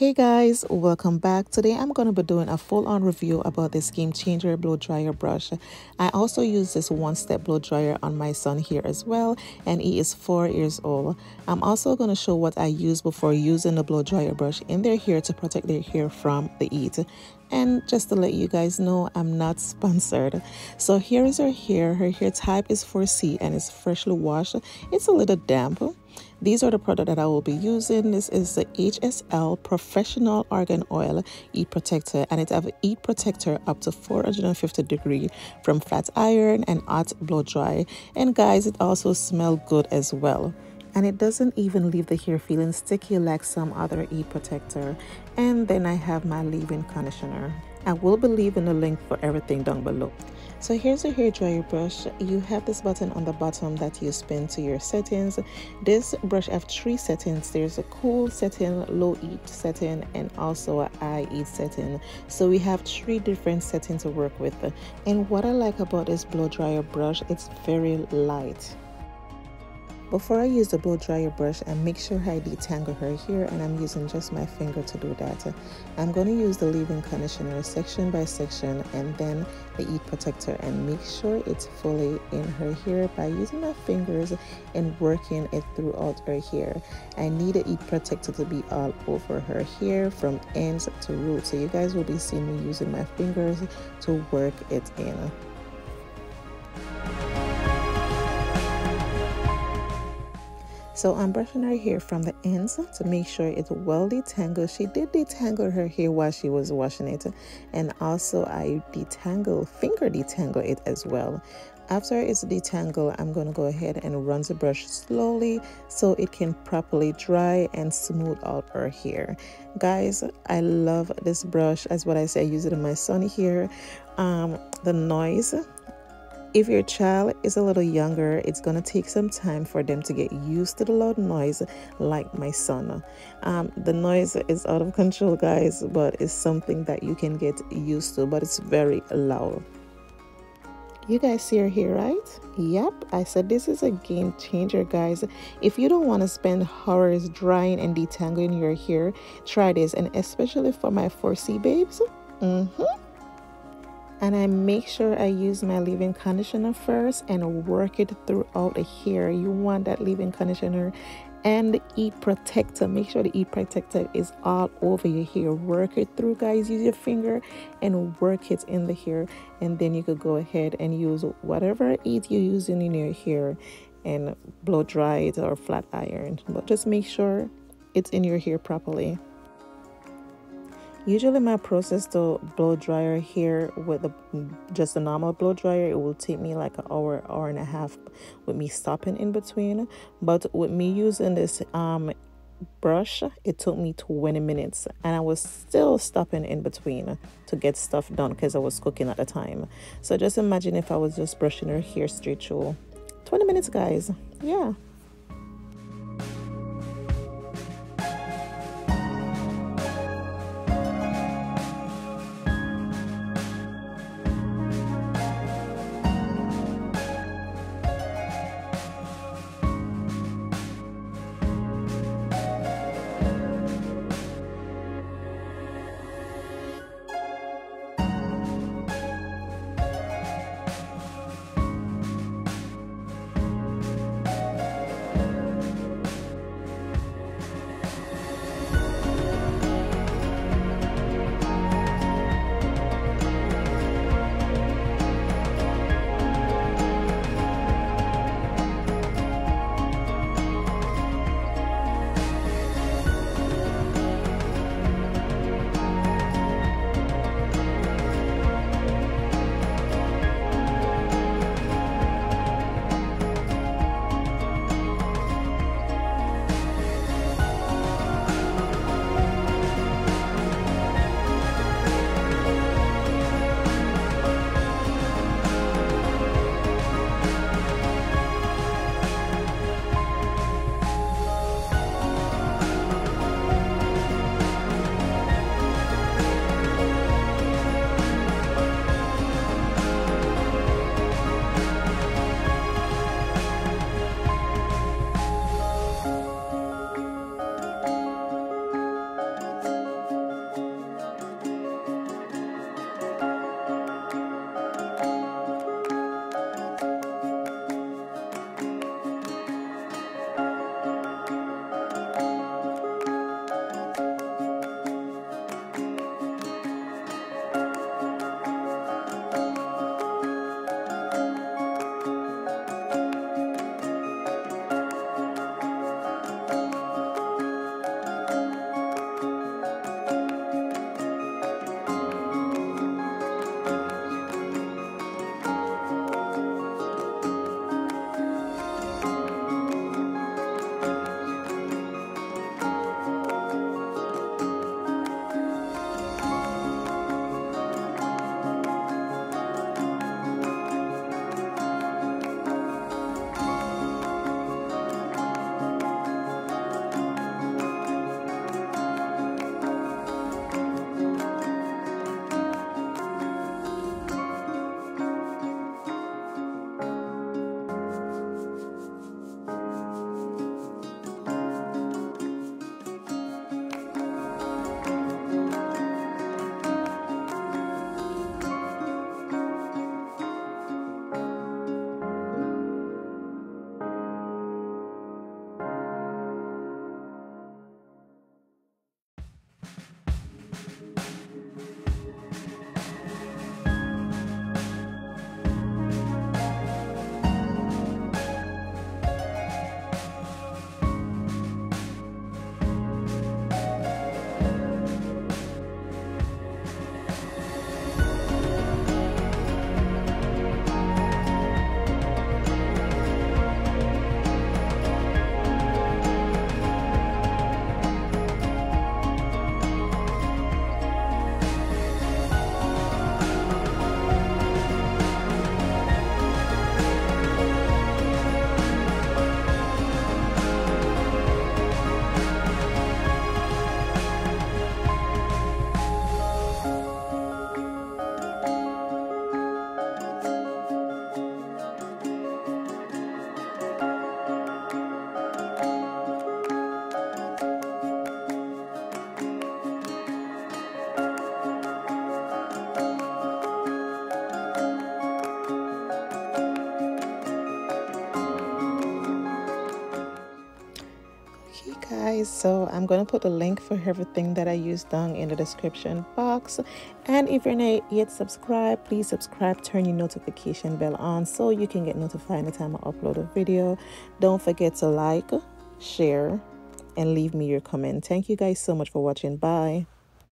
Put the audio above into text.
Hey guys, welcome back. Today I'm going to be doing a full-on review about this game changer blow dryer brush. I also use this one-step blow dryer on my son here as well, and he is 4 years old. I'm also going to show what I use before using the blow dryer brush in their hair to protect their hair from the heat. And just to let you guys know, I'm not sponsored. So here is her hair. Her hair type is 4C and it's freshly washed. It's a little damp. These are the products that I will be using. This is the HSL Professional Argan Oil Heat Protector, and it have a heat protector up to 450 degrees from flat iron and hot blow dry. And guys, it also smells good as well. And it doesn't even leave the hair feeling sticky like some other heat protector. And then I have my leave-in conditioner. I will be leaving a link for everything down below. So here's your hair dryer brush. You have this button on the bottom that you spin to your settings. This brush have 3 settings. There's a cool setting, low heat setting, and also a high heat setting. So we have 3 different settings to work with. And what I like about this blow dryer brush, it's very light. Before I use the blow dryer brush, I make sure I detangle her hair, and I'm using just my finger to do that. I'm going to use the leave-in conditioner section by section and then the heat protector, and make sure it's fully in her hair by using my fingers and working it throughout her hair. I need a heat protector to be all over her hair from ends to roots. So you guys will be seeing me using my fingers to work it in. So I'm brushing her hair from the ends to make sure it's well detangled. She did detangle her hair while she was washing it, and also I finger detangle it as well. After it's detangled, I'm going to go ahead and run the brush slowly so it can properly dry and smooth out her hair. Guys, I love this brush. As what I say, I use it in my son here. The noise, if your child is a little younger, it's going to take some time for them to get used to the loud noise like my son. The noise is out of control, guys, but it's something that you can get used to, but it's very loud. You guys see her here, right? Yep, I said this is a game changer, guys. If you don't want to spend hours drying and detangling your hair, try this, and especially for my 4C babes. And I make sure I use my leave-in conditioner first and work it throughout the hair. You want that leave-in conditioner and the heat protector. Make sure the heat protector is all over your hair. Work it through, guys. Use your finger and work it in the hair, and then you could go ahead and use whatever heat you're using in your hair and blow dry it or flat iron. But just make sure it's in your hair properly. Usually my process to blow dryer hair with just a normal blow dryer, it will take me like an hour, hour and a half with me stopping in between. But with me using this brush, it took me 20 minutes, and I was still stopping in between to get stuff done because I was cooking at the time. So just imagine if I was just brushing her hair straight through. 20 minutes, guys. Yeah. So I'm going to put the link for everything that I used down in the description box. And if you're not yet subscribed, please subscribe, turn your notification bell on so you can get notified anytime I upload a video. Don't forget to like, share, and leave me your comment. Thank you guys so much for watching. Bye.